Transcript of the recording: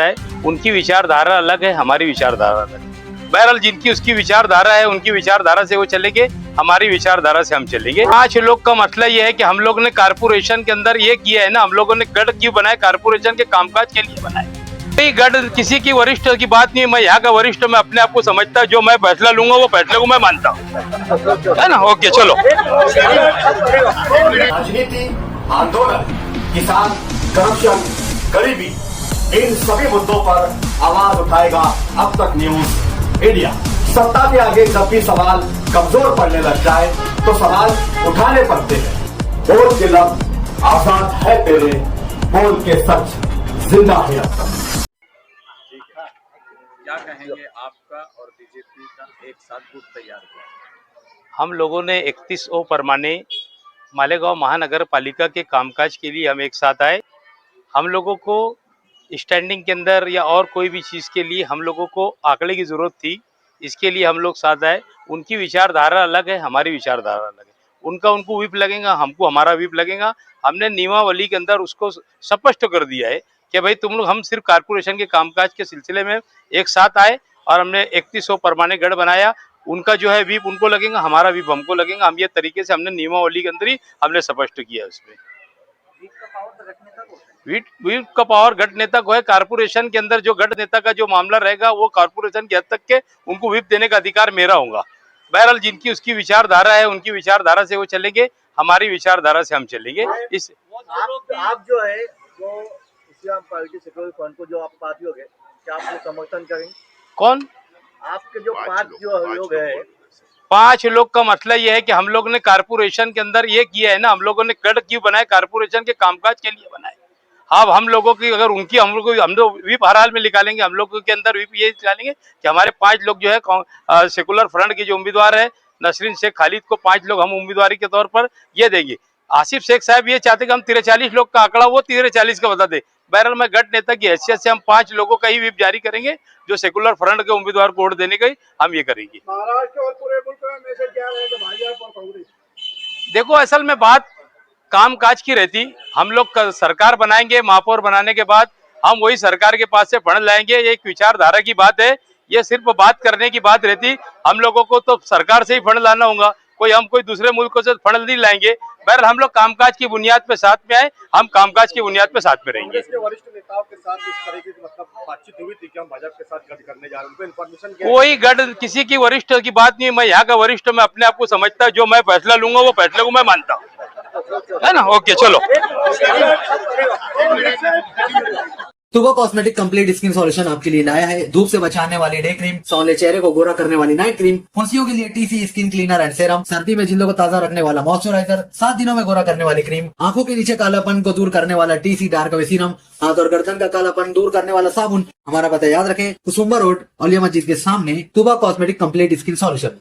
है, उनकी विचारधारा अलग है, हमारी विचारधारा अलग है। बहरहाल जिनकी उसकी विचारधारा है, उनकी विचारधारा से वो चलेंगे, हमारी विचारधारा से हम चलेंगे। 5 लोग का मसला ये है कि हम लोग ने कारपोरेशन के अंदर ये किया है ना, हम लोगों ने गढ़ क्यों बनाए, कारपोरेशन के कामकाज के लिए बनाए। गढ़ किसी की वरिष्ठ की बात नहीं है, मैं यहाँ का वरिष्ठ मैं अपने आप को समझता, जो मैं फैसला लूंगा वो फैसले को मैं मानता हूँ, है ना। ओके चलो। राजनीति, आंदोलन, किसान, करप्शन, गरीबी, इन सभी मुद्दों पर आवाज उठाएगा अब तक न्यूज इंडिया। सत्ता के आगे जब भी सवाल कमजोर पड़ने लग जाए तो सवाल उठाने पड़ते हैं। बोल के लफ्ज आजाद है तेरे, बोल के सच जिंदा है अब तक। क्या कहेंगे आपका और बीजेपी का एक साथ गुट तैयार किया? हम लोगों ने 31 परमाने मालेगांव महानगर पालिका के कामकाज के लिए हम एक साथ आए। हम लोगों को स्टैंडिंग के अंदर या और कोई भी चीज़ के लिए हम लोगों को आंकड़े की ज़रूरत थी, इसके लिए हम लोग साथ आए। उनकी विचारधारा अलग है, हमारी विचारधारा अलग है। उनका उनको व्हिप लगेगा, हमको हमारा व्हिप लगेगा। हमने नियमावली के अंदर उसको स्पष्ट कर दिया है कि भाई तुम लोग, हम सिर्फ कारपोरेशन के कामकाज के सिलसिले में एक साथ आए और हमने 31 परमाने गढ़ बनाया। उनका जो है व्हिप उनको लगेगा, हमारा व्हिप हमको लगेगा। हम ये तरीके से हमने नियमावली के अंदर ही हमने स्पष्ट किया है उसमें। व्हिप का पावर गढ़ नेता को है। कारपोरेशन के अंदर जो गढ़ नेता का जो मामला रहेगा वो कारपोरेशन की हद तक के उनको व्हिप देने का अधिकार मेरा होगा। बहरहाल जिनकी उसकी विचारधारा है, उनकी विचारधारा से वो चलेंगे, हमारी विचारधारा से हम चलेंगे। इस आप जो है वो इस्लाम पार्टी सेक्युलर फ्रंट को जो आप पार्टी हो गए, क्या आप लोग समर्थन करेंगे? कौन? आपके जो 5 जो लोग हैं, 5 लोग का मसला ये है कि हम लोग ने कारपोरेशन के अंदर ये किया है ना, हम लोगों ने गढ़ क्यों बनाए, कारपोरेशन के कामकाज के लिए बनाए। अब हम लोगों की अगर उनकी हम लोग व्हिप हर हाल में निकालेंगे। हम लोगों के अंदर व्हिप ये निकालेंगे कि हमारे 5 लोग जो है सेकुलर फ्रंट के जो उम्मीदवार है नसरीन शेख खालिद को 5 लोग हम उम्मीदवारी के तौर पर ये देंगे। आसिफ शेख साहब ये चाहते कि हम 43 लोग का आंकड़ा वो 43 का बता दे। बहरहाल मैं गढ़ नेता की हैसियत से हम 5 लोगों का ही व्हिप जारी करेंगे जो सेकुलर फ्रंट के उम्मीदवार को वोट देने का ही हम ये करेंगे। महाराष्ट्र और पूरे मुल्क में मैसेज क्या रहेगा भाजपा और कांग्रेस? देखो असल में बात कामकाज की रहती। हम लोग सरकार बनाएंगे, महापौर बनाने के बाद हम वही सरकार के पास से फंड लाएंगे। ये एक विचारधारा की बात है, ये सिर्फ बात करने की बात रहती। हम लोगों को तो सरकार से ही फंड लाना होगा, कोई दूसरे मुल्कों से फंड नहीं लाएंगे। बहरहाल हम लोग कामकाज की बुनियाद पे साथ में आए, हम कामकाज की बुनियाद पे साथ में रहेंगे। कांग्रेस के वरिष्ठ नेताओं के साथ इस तरीके की मतलब बातचीत हुई थी कि हम भाजपा के साथ गठ करने जा रहे हैं, उनको इन्फॉर्मेशन कोई गढ़ किसी की वरिष्ठ की बात नहीं है। मैं यहाँ का वरिष्ठ मैं अपने आप को समझता, जो मैं फैसला लूंगा वो फैसले को मैं मानता हूँ, है ना। ओके चलो। तुबा कॉस्मेटिक कंप्लीट स्किन सॉल्यूशन आपके लिए लाया है धूप से बचाने वाली डे क्रीम, सौंले चेहरे को गोरा करने वाली नाइट क्रीम, फुंसियों के लिए TC skin cleaner and serum, सर्दी में जिल्दों को ताजा रखने वाला मॉइस्चराइजर, 7 दिनों में गोरा करने वाली क्रीम, आंखों के नीचे कालापन को दूर करने वाला टीसी डार्क वे सीरम, हाथ और गर्दन का कालापन दूर करने वाला साबुन। हमारा पता याद रखें, कुसुम्बा रोड, औलिया मस्जिद के सामने, तुबा कॉस्मेटिक कंप्लीट स्किन सॉल्यूशन।